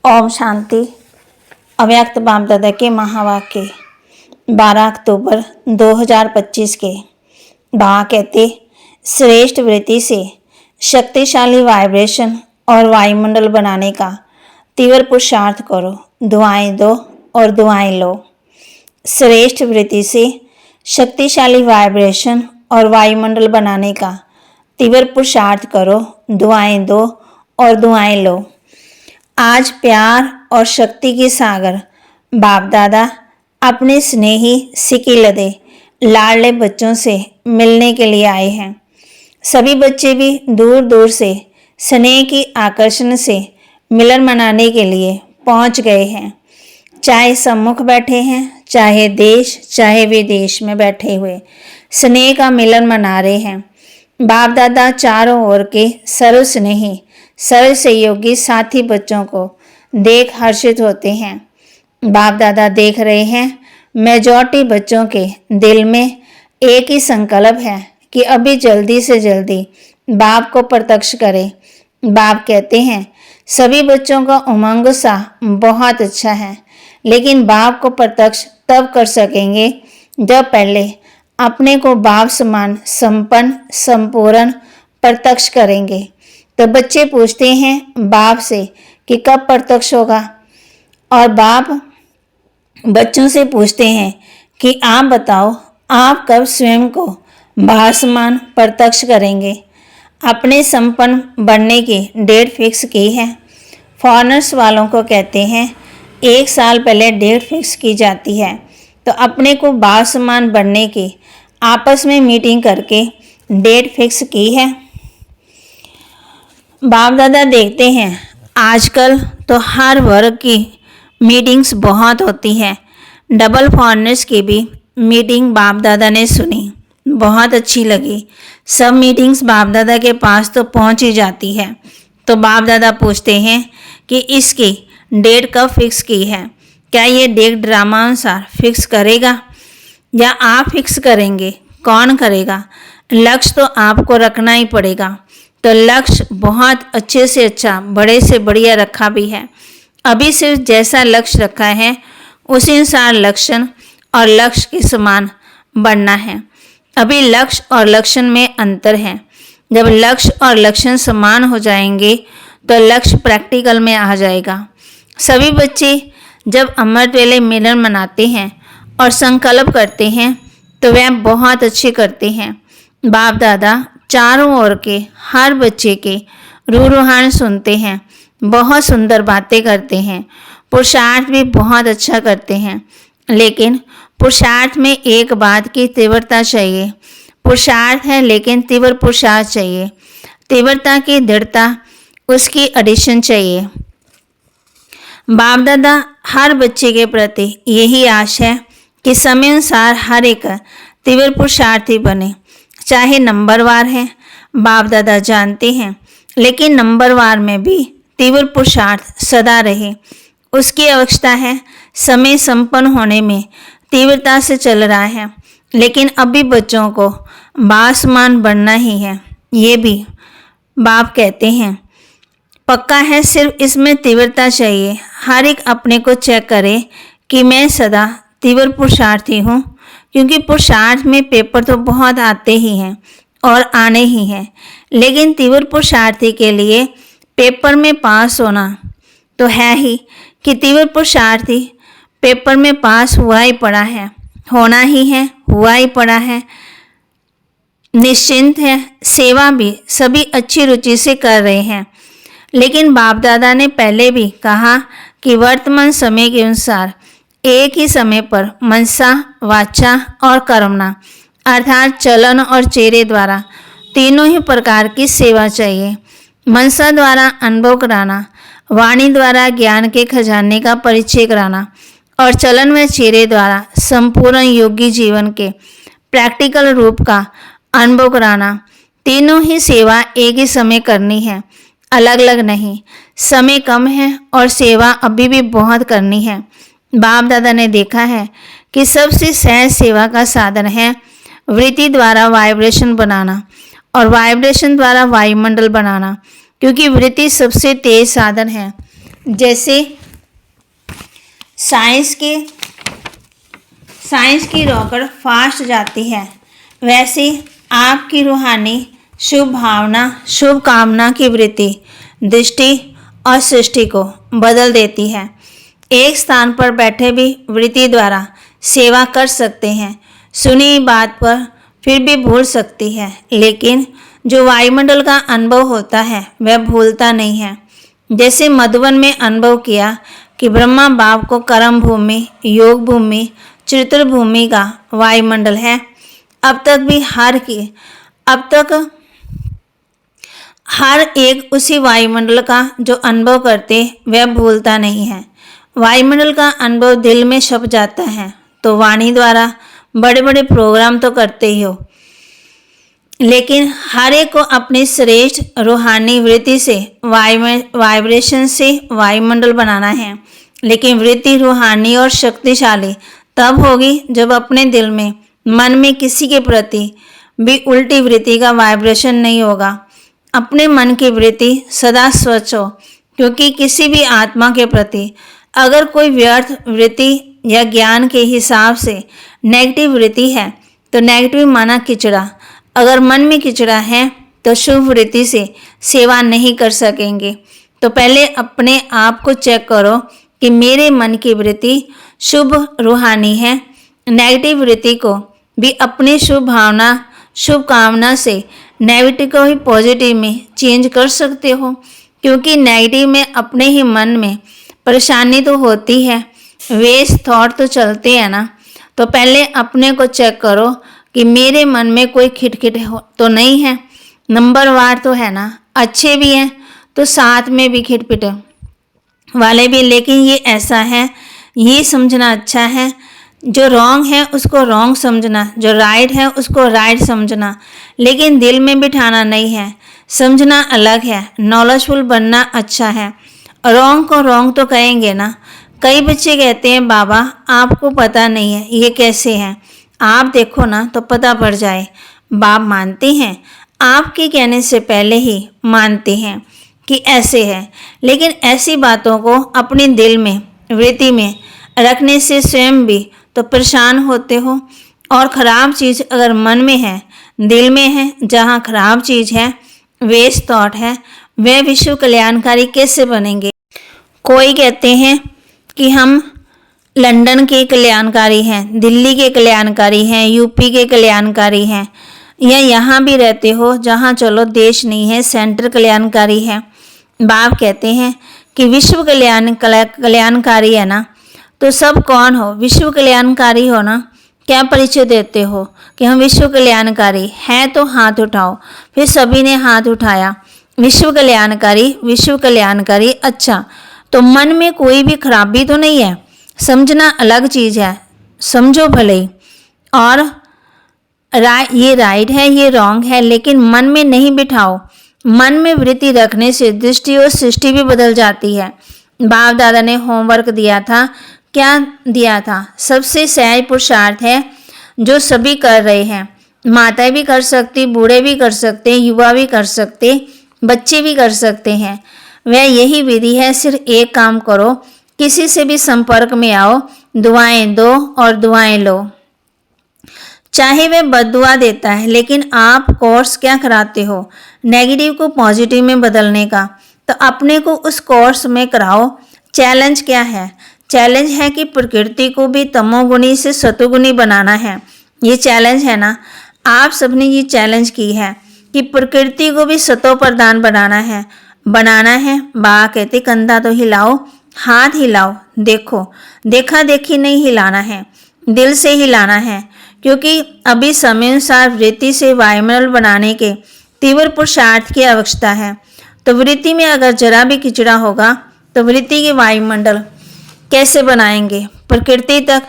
ओम शांति। अव्यक्त बाप दादा के महावाक्य 12 अक्टूबर 2025 के बाबा कहते, श्रेष्ठ वृत्ति से शक्तिशाली वाइब्रेशन और वायुमंडल बनाने का तीव्र पुरुषार्थ करो। दुआएं दो और दुआएं लो। श्रेष्ठ वृत्ति से शक्तिशाली वाइब्रेशन और वायुमंडल बनाने का तीव्र पुरुषार्थ करो। दुआएं दो और दुआएं लो। आज प्यार और शक्ति के सागर बाप दादा अपने स्नेही सिकिलदे लाडले बच्चों से मिलने के लिए आए हैं। सभी बच्चे भी दूर दूर से स्नेह की आकर्षण से मिलन मनाने के लिए पहुंच गए हैं। चाहे सम्मुख बैठे हैं, चाहे देश चाहे विदेश में बैठे हुए स्नेह का मिलन मना रहे हैं। बाप दादा चारों ओर के सर्व स्नेही सर्व सहयोगी साथी बच्चों को देख हर्षित होते हैं। बाप दादा देख रहे हैं मेजॉरिटी बच्चों के दिल में एक ही संकल्प है कि अभी जल्दी से जल्दी बाप को प्रत्यक्ष करें। बाप कहते हैं सभी बच्चों का उमंग सा बहुत अच्छा है, लेकिन बाप को प्रत्यक्ष तब कर सकेंगे जब पहले अपने को बाप समान संपन्न संपूर्ण प्रत्यक्ष करेंगे। तो बच्चे पूछते हैं बाप से कि कब प्रत्यक्ष होगा, और बाप बच्चों से पूछते हैं कि आप बताओ आप कब स्वयं को बाप समान प्रत्यक्ष करेंगे। अपने संपन्न बनने की डेट फिक्स की है। फॉरेनर्स वालों को कहते हैं 1 साल पहले डेट फिक्स की जाती है, तो अपने को बाप समान बनने की आपस में मीटिंग करके डेट फिक्स की है। बाप दादा देखते हैं आजकल तो हर वर्ग की मीटिंग्स बहुत होती है। डबल फॉरेनर्स की भी मीटिंग बाप दादा ने सुनी, बहुत अच्छी लगी। सब मीटिंग्स बाप दादा के पास तो पहुंच ही जाती है। तो बाप दादा पूछते हैं कि इसकी डेट कब फिक्स की है, क्या ये डेट ड्रामा अनुसार फिक्स करेगा या आप फिक्स करेंगे, कौन करेगा। लक्ष्य तो आपको रखना ही पड़ेगा। तो लक्ष्य बहुत अच्छे से अच्छा बड़े से बढ़िया रखा भी है। अभी सिर्फ जैसा लक्ष्य रखा है उसी अनुसार लक्षण और लक्ष्य के समान बनना है। अभी लक्ष्य और लक्षण में अंतर है। जब लक्ष्य और लक्षण समान हो जाएंगे तो लक्ष्य प्रैक्टिकल में आ जाएगा। सभी बच्चे जब अमृत वेले मिलन मनाते हैं और संकल्प करते हैं तो वह बहुत अच्छे करते हैं। बाप दादा चारों ओर के हर बच्चे के रूहान सुनते हैं, बहुत सुंदर बातें करते हैं, पुरुषार्थ भी बहुत अच्छा करते हैं। लेकिन पुरुषार्थ में एक बात की तीव्रता चाहिए। पुरुषार्थ है लेकिन तीव्र पुरुषार्थ चाहिए। तीव्रता की दृढ़ता उसकी एडिशन चाहिए। बाप दादा हर बच्चे के प्रति यही आश है कि समय अनुसार हर एक तीव्र पुरुषार्थी बने, चाहे नंबरवार है। बाप दादा जानते हैं, लेकिन नंबरवार में भी तीव्र पुरुषार्थ सदा रहे, उसकी आवश्यकता है। समय संपन्न होने में तीव्रता से चल रहा है, लेकिन अभी बच्चों को बासमान बनना ही है। ये भी बाप कहते हैं पक्का है, सिर्फ इसमें तीव्रता चाहिए। हर एक अपने को चेक करे कि मैं सदा तीव्र पुरुषार्थी हूँ, क्योंकि पुरुषार्थ में पेपर तो बहुत आते ही हैं और आने ही हैं, लेकिन तीव्र पुरुषार्थी के लिए पेपर में पास होना तो है ही कि तीव्र पुरुषार्थी पेपर में पास हुआ ही पड़ा है, होना ही है, हुआ ही पड़ा है, निश्चिंत है। सेवा भी सभी अच्छी रुचि से कर रहे हैं। लेकिन बाप दादा ने पहले भी कहा कि वर्तमान समय के अनुसार एक ही समय पर मनसा वाचा और कर्मणा अर्थात चलन और चेहरे द्वारा तीनों ही प्रकार की सेवा चाहिए। मनसा द्वारा अनुभव कराना, वाणी द्वारा ज्ञान के खजाने का परिचय कराना और चलन व चेहरे द्वारा संपूर्ण योगी जीवन के प्रैक्टिकल रूप का अनुभव कराना। तीनों ही सेवा एक ही समय करनी है, अलग अलग नहीं। समय कम है और सेवा अभी भी बहुत करनी है। बाप दादा ने देखा है कि सबसे सहज सेवा का साधन है वृत्ति द्वारा वाइब्रेशन बनाना और वाइब्रेशन द्वारा वायुमंडल बनाना, क्योंकि वृत्ति सबसे तेज साधन है जैसे साइंस की रॉकेट फास्ट जाती है, वैसे आपकी रूहानी शुभ भावना, शुभ कामना की वृत्ति दृष्टि और सृष्टि को बदल देती है। एक स्थान पर बैठे भी वृत्ति द्वारा सेवा कर सकते हैं। सुनी बात पर फिर भी भूल सकती है, लेकिन जो वायुमंडल का अनुभव होता है वह भूलता नहीं है। जैसे मधुबन में अनुभव किया कि ब्रह्मा बाप को कर्म भूमि, योग भूमि, चित्र भूमि का वायुमंडल है। अब तक हर एक उसी वायुमंडल का जो अनुभव करते वह भूलता नहीं है। वायुमंडल का अनुभव दिल में छप जाता है तो वाणी द्वारा बड़े बड़े प्रोग्राम तो करते ही हो, लेकिन हर एक को अपनी श्रेष्ठ रूहानी वृत्ति से वाइब्रेशन से वायुमंडल बनाना है। लेकिन वृत्ति रूहानी और शक्तिशाली तब होगी जब अपने दिल में, मन में किसी के प्रति भी उल्टी वृत्ति का वाइब्रेशन नहीं होगा। अपने मन की वृत्ति सदा स्वच्छ हो, क्योंकि किसी भी आत्मा के प्रति अगर कोई व्यर्थ वृत्ति या ज्ञान के हिसाब से नेगेटिव वृत्ति है तो नेगेटिव माना किचड़ा। अगर मन में किचड़ा है तो शुभ वृत्ति से सेवा नहीं कर सकेंगे। तो पहले अपने आप को चेक करो कि मेरे मन की वृत्ति शुभ रूहानी है। नेगेटिव वृत्ति को भी अपनी शुभ भावना, शुभ कामना से नेगेटिव को ही पॉजिटिव में चेंज कर सकते हो, क्योंकि नेगेटिव में अपने ही मन में परेशानी तो होती है, वेस्ट थॉट तो चलते हैं ना। तो पहले अपने को चेक करो कि मेरे मन में कोई खिटखिट तो नहीं है। नंबर वार तो है ना, अच्छे भी हैं तो साथ में भी खिटपिट वाले भी, लेकिन ये ऐसा है, ये समझना अच्छा है, जो रॉन्ग है उसको रॉन्ग समझना, जो राइट है उसको राइट समझना, लेकिन दिल में बिठाना नहीं है। समझना अलग है, नॉलेजफुल बनना अच्छा है। रॉन्ग को रॉन्ग तो कहेंगे ना। कई बच्चे कहते हैं बाबा आपको पता नहीं है ये कैसे है, आप देखो ना तो पता पड़ जाए। बाप मानते हैं, आपके कहने से पहले ही मानते हैं कि ऐसे है, लेकिन ऐसी बातों को अपने दिल में, वृत्ति में रखने से स्वयं भी तो परेशान होते हो। और ख़राब चीज़ अगर मन में है, दिल में है, जहाँ खराब चीज़ है, वेस्ट थॉट है, वह विश्व कल्याणकारी कैसे बनेंगे। कोई कहते हैं कि हम लंदन के कल्याणकारी हैं, दिल्ली के कल्याणकारी हैं, यूपी के कल्याणकारी हैं, या यहाँ भी रहते हो जहाँ चलो देश नहीं है, सेंटर कल्याणकारी है। बाप कहते हैं कि विश्व कल्याणकारी है ना, तो सब कौन हो, विश्व कल्याणकारी हो ना। क्या परिचय देते हो कि हम विश्व कल्याणकारी हैं, तो हाथ उठाओ। फिर सभी ने हाथ उठाया, विश्व कल्याणकारी, विश्व कल्याणकारी। अच्छा, तो मन में कोई भी खराबी तो नहीं है, समझना अलग चीज़ है, समझो भले ही। और ये राइट है, ये रॉन्ग है, लेकिन मन में नहीं बिठाओ। मन में वृत्ति रखने से दृष्टि और सृष्टि भी बदल जाती है। बाप दादा ने होमवर्क दिया था, क्या दिया था? सबसे सहज पुरुषार्थ है जो सभी कर रहे हैं। माताएं भी कर सकती, बूढ़े भी कर सकते, युवा भी कर सकते, बच्चे भी कर सकते हैं। वह यही विधि है, सिर्फ एक काम करो, किसी से भी संपर्क में आओ, दुआएं दो और दुआएं लो। चाहे वह बद्दुआ देता है, लेकिन आप कोर्स क्या कराते हो, नेगेटिव को पॉजिटिव में बदलने का, तो अपने को उस कोर्स में कराओ। चैलेंज क्या है? चैलेंज है कि प्रकृति को भी तमोगुणी से सतोगुणी बनाना है। ये चैलेंज है ना, आप सबने ये चैलेंज की है कि प्रकृति को भी सतो प्रधान बनाना है। बा कहते कंधा तो हिलाओ, हाथ हिलाओ, देखो, देखा देखी नहीं हिलाना है, दिल से हिलाना है, क्योंकि अभी समय अनुसार वृत्ति से वायुमंडल बनाने के तीव्र पुरुषार्थ की आवश्यकता है। तो वृत्ति में अगर जरा भी किचड़ा होगा तो वृत्ति के वायुमंडल कैसे बनाएंगे? प्रकृति तक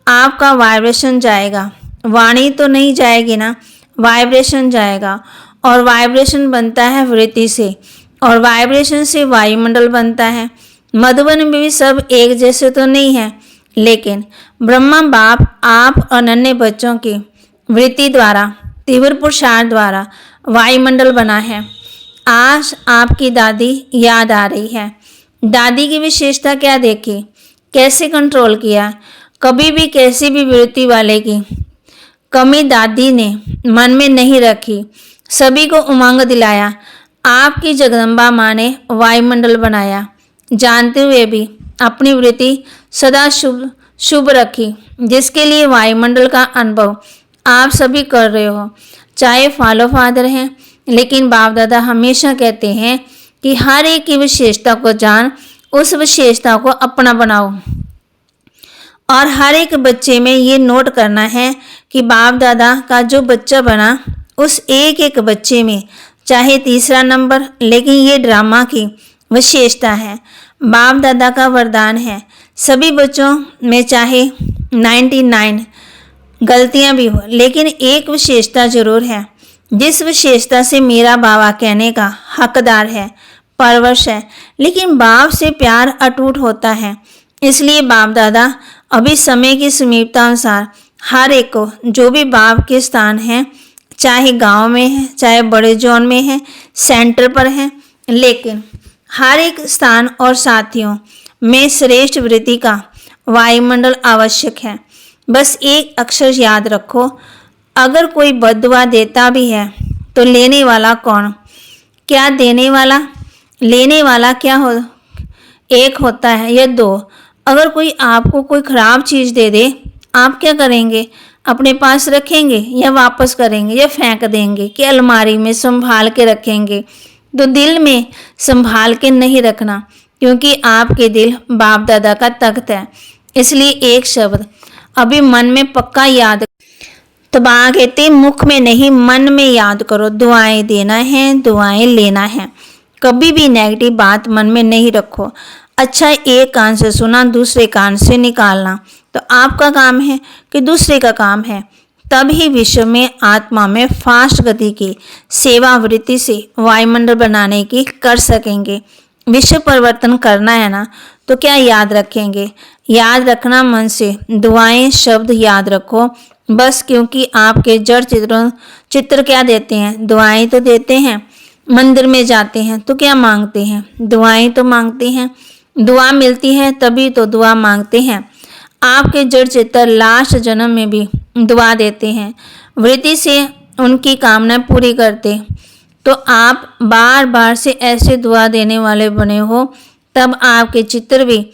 आपका वाइब्रेशन जाएगा, वाणी तो नहीं जाएगी ना, वाइब्रेशन जाएगा। और वाइब्रेशन बनता है वृत्ति से, और वाइब्रेशन से वायुमंडल बनता है। मधुबन में भी सब एक जैसे तो नहीं है, लेकिन ब्रह्मा बाप आप और नन्हे बच्चों की वृत्ति द्वारा, तीव्र पुरुषार्थ द्वारा वायुमंडल बना है। आज आपकी दादी याद आ रही है, दादी की विशेषता क्या देखी, कैसे कंट्रोल किया, कभी भी कैसी भी विवृत्ति वाले की कमी दादी ने मन में नहीं रखी, सभी को उमंग दिलाया। आपकी जगदम्बा माँ ने वायुमंडल बनाया, जानते हुए भी अपनी वृत्ति सदा शुभ रखी, जिसके लिए वायुमंडल का अनुभव आप सभी कर रहे हो। चाहे फॉलो फादर हैं, लेकिन बाप दादा हमेशा कहते हैं कि हर एक की विशेषता को जान, उस विशेषता को अपना बनाओ। और हर एक बच्चे में ये नोट करना है कि बाप दादा का जो बच्चा बना, उस एक एक बच्चे में चाहे तीसरा नंबर, लेकिन ये ड्रामा की विशेषता है, बाप दादा का वरदान है। सभी बच्चों में चाहे 99 गलतियां भी हो, लेकिन एक विशेषता जरूर है, जिस विशेषता से मेरा बाबा कहने का हकदार है, परवश है, लेकिन बाप से प्यार अटूट होता है। इसलिए बाप दादा अभी समय की समीपता अनुसार हर एक को जो भी बाप के स्थान हैं, चाहे गांव में है, चाहे बड़े जोन में है, सेंटर पर है, लेकिन हर एक स्थान और साथियों में श्रेष्ठ वृत्ति का वायुमंडल आवश्यक है। बस एक अक्षर याद रखो, अगर कोई बद्दुआ देता भी है तो लेने वाला कौन, क्या देने वाला, लेने वाला क्या हो, एक होता है या दो। अगर कोई आपको कोई ख़राब चीज़ दे दे, आप क्या करेंगे, अपने पास रखेंगे या वापस करेंगे या फेंक देंगे कि अलमारी में संभाल के रखेंगे। तो दिल में संभाल के नहीं रखना, क्योंकि आपके दिल बाप दादा का तख्त है। इसलिए एक शब्द अभी मन में पक्का याद, तो बाबा कहते मुख में नहीं मन में याद करो, दुआएं देना है, दुआएं लेना है। कभी भी नेगेटिव बात मन में नहीं रखो। अच्छा एक कान से सुना, दूसरे कान से निकालना तो आपका काम है कि दूसरे का काम है। तब ही विश्व में आत्मा में फास्ट गति की सेवा वृत्ति से वायुमंडल बनाने की कर सकेंगे। विश्व परिवर्तन करना है ना, तो क्या याद रखेंगे, याद रखना मन से दुआएं शब्द याद रखो बस, क्योंकि आपके जड़ चित्र क्या देते हैं, दुआएं तो देते हैं। मंदिर में जाते हैं तो क्या मांगते हैं, दुआएं तो मांगते हैं। दुआ मिलती है तभी तो दुआ मांगते हैं। आपके जड़ चित्र लास्ट जन्म में भी दुआ देते हैं, वृत्ति से उनकी कामना पूरी करते। तो आप बार बार से ऐसे दुआ देने वाले बने हो, तब आपके चित्र भी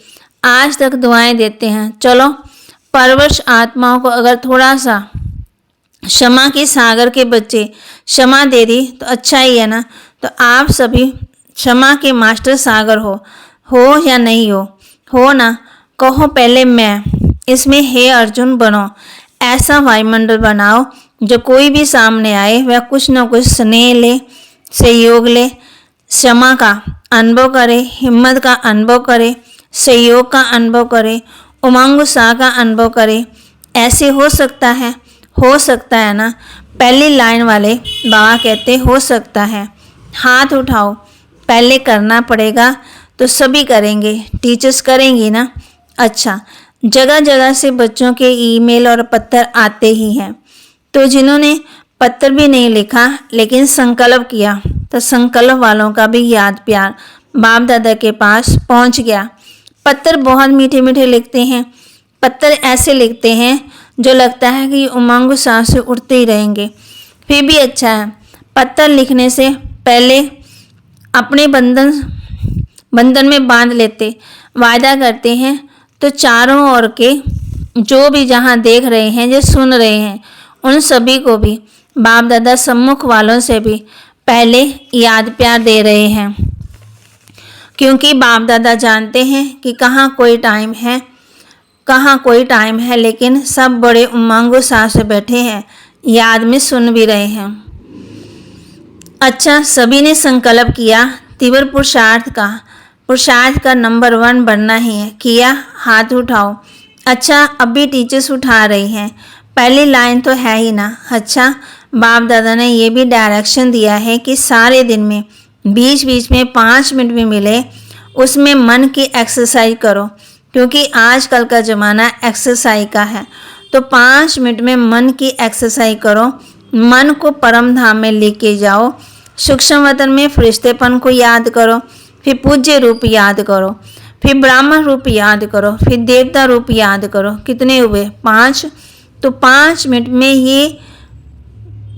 आज तक दुआएं देते हैं। चलो परवश आत्माओं को अगर थोड़ा सा क्षमा के सागर के बच्चे क्षमा दे दी तो अच्छा ही है ना। तो आप सभी क्षमा के मास्टर सागर हो या नहीं हो ना, कहो पहले मैं, इसमें हे अर्जुन बनो। ऐसा वायुमंडल बनाओ जो कोई भी सामने आए वह कुछ न कुछ स्नेह ले, सहयोग ले, क्षमा का अनुभव करे, हिम्मत का अनुभव करे, सहयोग का अनुभव करे, उमंग उत्साह का अनुभव करे। ऐसे हो सकता है ना। पहली लाइन वाले बाबा कहते हो सकता है, हाथ उठाओ, पहले करना पड़ेगा तो सभी करेंगे, टीचर्स करेंगी ना। अच्छा, जगह जगह से बच्चों के ईमेल और पत्र आते ही हैं, तो जिन्होंने पत्र भी नहीं लिखा लेकिन संकल्प किया, तो संकल्प वालों का भी याद प्यार बाप दादा के पास पहुंच गया। पत्र बहुत मीठे मीठे लिखते हैं, पत्र ऐसे लिखते हैं जो लगता है कि उमंग उत्साह से उठते ही रहेंगे। फिर भी अच्छा है, पत्र लिखने से पहले अपने बंधन में बांध लेते, वायदा करते हैं, तो चारों ओर के जो भी जहाँ देख रहे हैं, जो सुन रहे हैं, उन सभी को भी बाप दादा सम्मुख वालों से भी पहले याद प्यार दे रहे हैं। क्योंकि बाप दादा जानते हैं कि कहाँ कोई टाइम है, लेकिन सब बड़े उमंग उत्साह से बैठे हैं, याद में सुन भी रहे हैं। अच्छा, सभी ने संकल्प किया तीव्र पुरुषार्थ का नंबर 1 बनना ही है। किया, हाथ उठाओ। अच्छा, अभी टीचर्स उठा रही हैं, पहली लाइन तो है ही ना। अच्छा, बाप दादा ने ये भी डायरेक्शन दिया है कि सारे दिन में बीच बीच में 5 मिनट भी मिले, उसमें मन की एक्सरसाइज करो, क्योंकि आजकल का ज़माना एक्सरसाइज का है। तो 5 मिनट में मन की एक्सरसाइज करो, मन को परम धाम में लेके जाओ, सूक्ष्म वतन में फरिश्तेपन को याद करो, फिर पूज्य रूप याद करो, फिर ब्राह्मण रूप याद करो, फिर देवता रूप याद करो। कितने हुए? 5। तो 5 मिनट में ये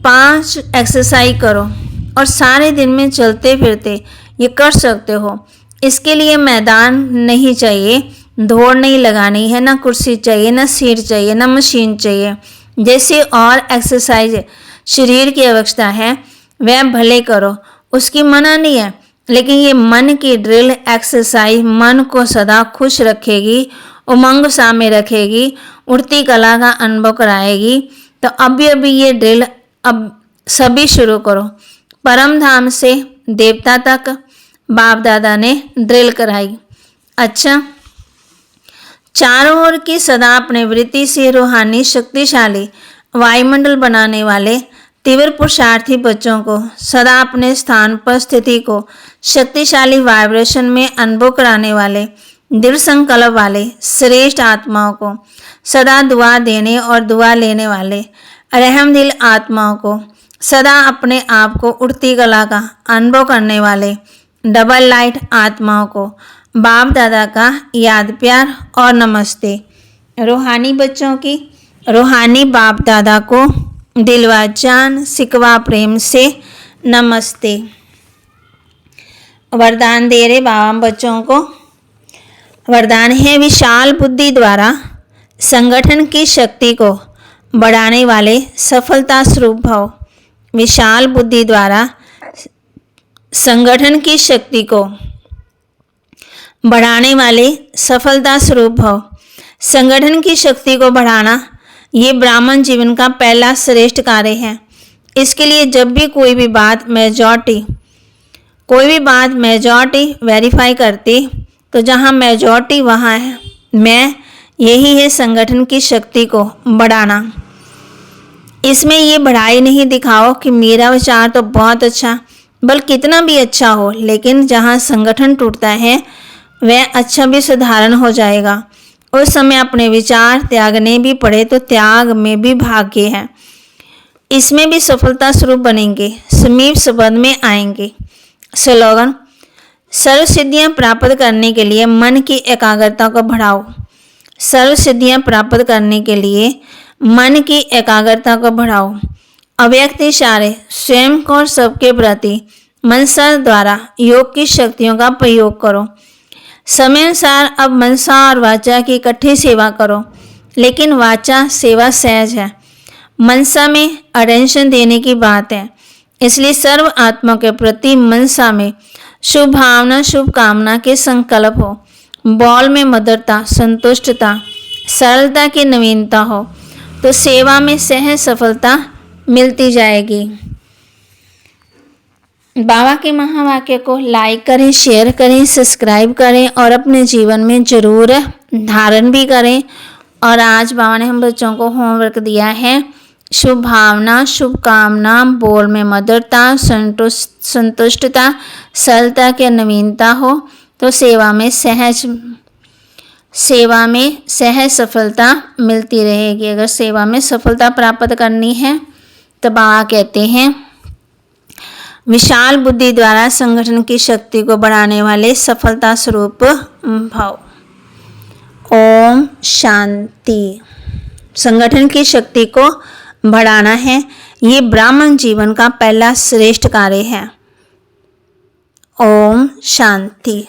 5 एक्सरसाइज करो और सारे दिन में चलते फिरते ये कर सकते हो। इसके लिए मैदान नहीं चाहिए, दौड़ नहीं लगानी है, ना कुर्सी चाहिए, ना सीट चाहिए, ना मशीन चाहिए। जैसे और एक्सरसाइज शरीर की आवश्यकता है वह भले करो, उसकी मना नहीं है, लेकिन ये मन की ड्रिल एक्सरसाइज मन को सदा खुश रखेगी, उमंग सा में रखेगी, उड़ती कला का अनुभव कराएगी। तो अभी ये ड्रिल अब सभी शुरू करो। परम धाम से देवता तक बाप दादा ने ड्रिल कराई। अच्छा, चारों ओर की सदा अपने वृत्ति से रूहानी शक्तिशाली वायुमंडल बनाने वाले तीव्र पुरुषार्थी बच्चों को सदा अपने स्थान पर स्थिति को शक्तिशाली वाइब्रेशन में अनुभव कराने वाले दृढ़ संकल्प वाले श्रेष्ठ आत्माओं को सदा दुआ देने और दुआ लेने वाले रहमदिल आत्माओं को सदा अपने आप को उड़ती कला का अनुभव करने वाले डबल लाइट आत्माओं को बाप दादा का याद प्यार और नमस्ते। रूहानी बच्चों की रूहानी बाप दादा को दिलवा जान सिकवा प्रेम से नमस्ते। वरदान दे रहे बाबा बच्चों को। वरदान है विशाल बुद्धि द्वारा संगठन की शक्ति को बढ़ाने वाले सफलता स्वरूप भव। विशाल बुद्धि द्वारा संगठन की शक्ति को बढ़ाने वाले सफलता स्वरूप भव। संगठन की शक्ति को बढ़ाना ये ब्राह्मण जीवन का पहला श्रेष्ठ कार्य है। इसके लिए जब भी कोई भी बात मेजॉरिटी वेरीफाई करती तो जहाँ मेजॉरिटी वहाँ है मैं, यही है संगठन की शक्ति को बढ़ाना। इसमें ये बढ़ाई नहीं दिखाओ कि मेरा विचार तो बहुत अच्छा, बल्कि कितना भी अच्छा हो, लेकिन जहाँ संगठन टूटता है वह अच्छा भी साधारण हो जाएगा। उस समय अपने विचार त्यागने भी पड़े तो त्याग में भी भाग्य है, इसमें भी सफलता स्वरूप बनेंगे, समीप संबंध में आएंगे। स्लोगन: सर्व सिद्धियाँ प्राप्त करने के लिए मन की एकाग्रता को बढ़ाओ। सर्व सिद्धियाँ प्राप्त करने के लिए मन की एकाग्रता को बढ़ाओ। अव्यक्त इशारे स्वयं को और सबके प्रति मनसा द्वारा योग की शक्तियों का प्रयोग करो। समय अनुसार अब मनसा और वाचा की इकट्ठी सेवा करो, लेकिन वाचा सेवा सहज है, मनसा में अटेंशन देने की बात है। इसलिए सर्व आत्मा के प्रति मनसा में शुभ भावना शुभ कामना के संकल्प हो। बॉल में मधुरता संतुष्टता सरलता की नवीनता हो तो सेवा में सहज सफलता मिलती जाएगी। बाबा के महावाक्य को लाइक करें, शेयर करें, सब्सक्राइब करें और अपने जीवन में जरूर धारण भी करें। और आज बाबा ने हम बच्चों को होमवर्क दिया है, शुभ भावना शुभ कामना, बोल में मधुरता संतुष्टता सरलता की नवीनता हो तो सेवा में सहज सफलता मिलती रहेगी। अगर सेवा में सफलता प्राप्त करनी है तो बाबा कहते हैं विशाल बुद्धि द्वारा संगठन की शक्ति को बढ़ाने वाले सफलता स्वरूप भाव। ओम शांति। संगठन की शक्ति को बढ़ाना है, ये ब्राह्मण जीवन का पहला श्रेष्ठ कार्य है। ओम शांति।